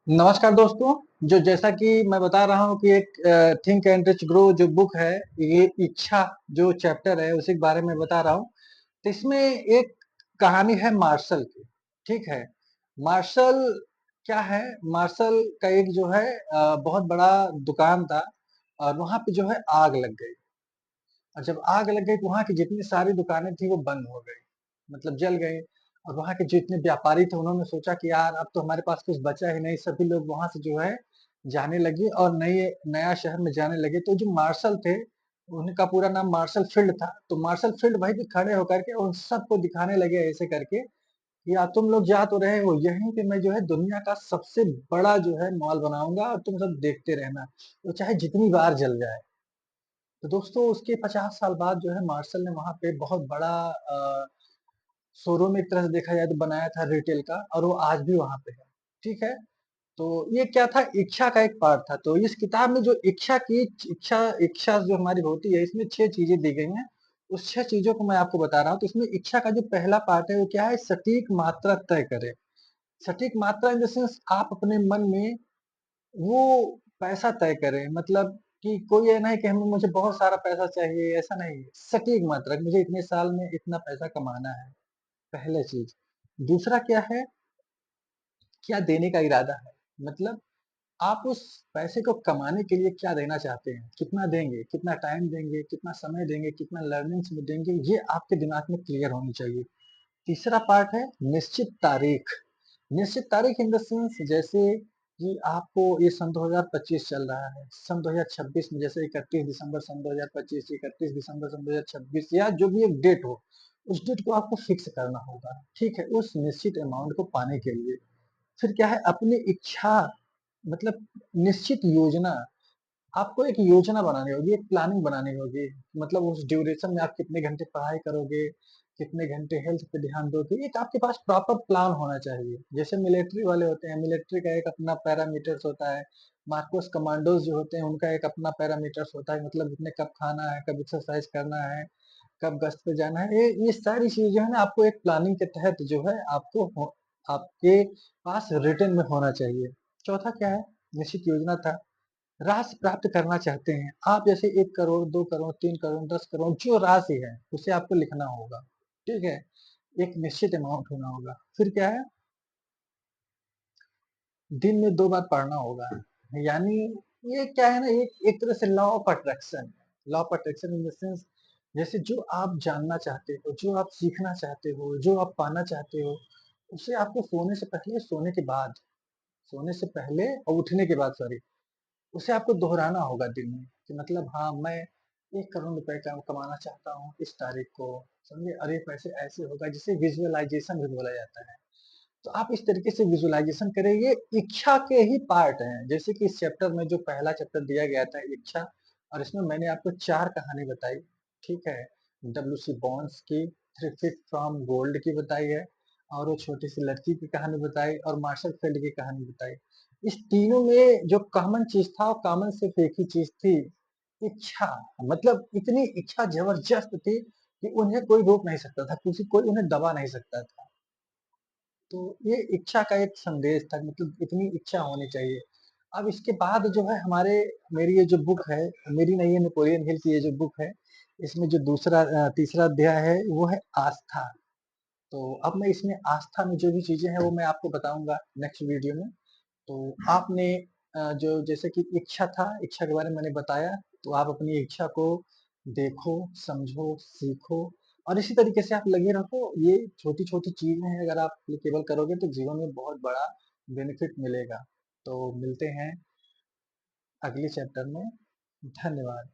नमस्कार दोस्तों। जो जैसा कि मैं बता रहा हूँ कि एक थिंक एंड रिच ग्रो जो बुक है, ये इच्छा जो चैप्टर है उसी के बारे में बता रहा हूँ। तो इसमें एक कहानी है मार्शल की। ठीक है। मार्शल क्या है? मार्शल का एक जो है बहुत बड़ा दुकान था और वहां पे जो है आग लग गई। और जब आग लग गई तो वहाँ की जितनी सारी दुकानें थी वो बंद हो गई, मतलब जल गई। और वहाँ के जितने व्यापारी थे उन्होंने सोचा कि यार अब तो हमारे पास कुछ बचा ही नहीं, सभी लोग वहां से जो है जाने लगे और नए नया शहर में जाने लगे। तो जो मार्शल थे, उनका पूरा नाम मार्शल फील्ड था, तो मार्शल फील्ड वहीं पे खड़े होकर के उन सबको दिखाने लगे ऐसे करके कि यार तुम लोग जा तो रहे हो, यहीं पे मैं जो है दुनिया का सबसे बड़ा जो है मॉल बनाऊंगा और तुम सब देखते रहना, तो चाहे जितनी बार जल जाए। तो दोस्तों उसके 50 साल बाद जो है मार्शल ने वहां पे बहुत बड़ा शोरूम एक तरह से देखा जाए तो बनाया था रिटेल का, और वो आज भी वहां पे है। ठीक है। तो ये क्या था? इच्छा का एक पार्ट था। तो इस किताब में जो इच्छा इच्छा जो हमारी होती है, इसमें 6 चीजें दी गई हैं। उस 6 चीजों को मैं आपको बता रहा हूँ। तो इसमें इच्छा का जो पहला पार्ट है वो क्या है? सटीक मात्रा तय करें। सटीक मात्रा इन द सेंस आप अपने मन में वो पैसा तय करें, मतलब कि कोई ये नहीं कि हमें मुझे बहुत सारा पैसा चाहिए, ऐसा नहीं है। सटीक मात्रा कि मुझे इतने साल में इतना पैसा कमाना है, पहले चीज। दूसरा क्या है? क्या देने का इरादा है, मतलब आप उस पैसे को कमाने के लिए क्या देना चाहते हैं, कितना देंगे, कितना टाइम देंगे, कितना समय देंगे, कितना लर्निंग्स में देंगे, ये आपके दिमाग में क्लियर होनी चाहिए। तीसरा पार्ट है निश्चित तारीख। निश्चित तारीख इन द सेंस जैसे कि आपको ये सन 2025 चल रहा है, सन 2026 में जैसे 31 दिसंबर सन 2025, 31 दिसंबर सन 2026 या जो भी एक डेट हो, उस डेट को आपको फिक्स करना होगा। ठीक है, उस निश्चित अमाउंट को पाने के लिए। फिर क्या है? अपनी इच्छा, मतलब निश्चित योजना। आपको एक योजना बनानी होगी, एक प्लानिंग बनानी होगी। मतलब उस ड्यूरेशन में आप कितने घंटे पढ़ाई करोगे, कितने घंटे हेल्थ पे ध्यान दोगे, एक आपके पास प्रॉपर प्लान होना चाहिए। जैसे मिलिट्री वाले होते हैं, मिलिट्री का एक अपना पैरामीटर्स होता है। मार्कोस कमांडोज जो होते हैं उनका एक अपना पैरामीटर्स होता है, मतलब इतने कब खाना है, कब एक्सरसाइज करना है, कब गश्त पे जाना है। ये सारी चीजें जो है ना, आपको एक प्लानिंग के तहत जो है आपके पास रिटर्न में होना चाहिए। चौथा क्या है? निश्चित योजना था। राशि प्राप्त करना चाहते हैं आप, जैसे 1 करोड़, 2 करोड़, 3 करोड़, 10 करोड़, जो राशि है उसे आपको लिखना होगा। ठीक है। एक निश्चित अमाउंट होना होगा। फिर क्या है? दिन में 2 बार पढ़ना होगा। यानी ये क्या है ना, एक तरह से law of attraction. Law of attraction in the sense जैसे जो आप जानना चाहते हो, जो आप सीखना चाहते हो, जो आप पाना चाहते हो, उसे आपको सोने से पहले, सोने के बाद, सोने से पहले और उठने के बाद, सॉरी, उसे आपको दोहराना होगा दिन में कि मतलब हाँ, मैं 1 करोड़ रुपए का कमाना चाहता हूँ इस तारीख को। समझे? अरे पैसे ऐसे होगा, जिसे विजुअलाइजेशन भी बोला जाता है। तो आप इस तरीके से विजुअलाइजेशन करें। ये इच्छा के ही पार्ट हैं। जैसे कि इस चैप्टर में जो पहला चैप्टर दिया गया था इच्छा, और इसमें मैंने आपको 4 कहानी बताई। ठीक है। डब्ल्यू सी बॉन्ड्स की, 3 फीट फ्रॉम गोल्ड की बताई है, और वो छोटी सी लड़की की कहानी बताई, और मार्शल फील्ड की कहानी बताई। इस तीनों में जो कॉमन चीज था, वो कॉमन सिर्फ एक ही चीज थी, इच्छा। मतलब इतनी इच्छा जबरदस्त थी कि उन्हें कोई रोक नहीं सकता था, किसी कोई उन्हें दबा नहीं सकता था। तो ये इच्छा का एक संदेश था, मतलब इतनी इच्छा होनी चाहिए। अब इसके बाद जो है हमारे मेरी ये जो बुक है, मेरी नहीं है, नेपोलियन हिल की ये जो बुक है, इसमें जो तीसरा अध्याय है वो है आस्था। तो अब मैं इसमें आस्था में जो भी चीजें हैं वो मैं आपको बताऊंगा नेक्स्ट वीडियो में। तो आपने जो जैसे कि इच्छा था, इच्छा के बारे में मैंने बताया। तो आप अपनी इच्छा को देखो, समझो, सीखो, और इसी तरीके से आप लगे रहो। ये छोटी छोटी चीजें हैं, अगर आप केवल करोगे तो जीवन में बहुत बड़ा बेनिफिट मिलेगा। तो मिलते हैं अगले चैप्टर में। धन्यवाद।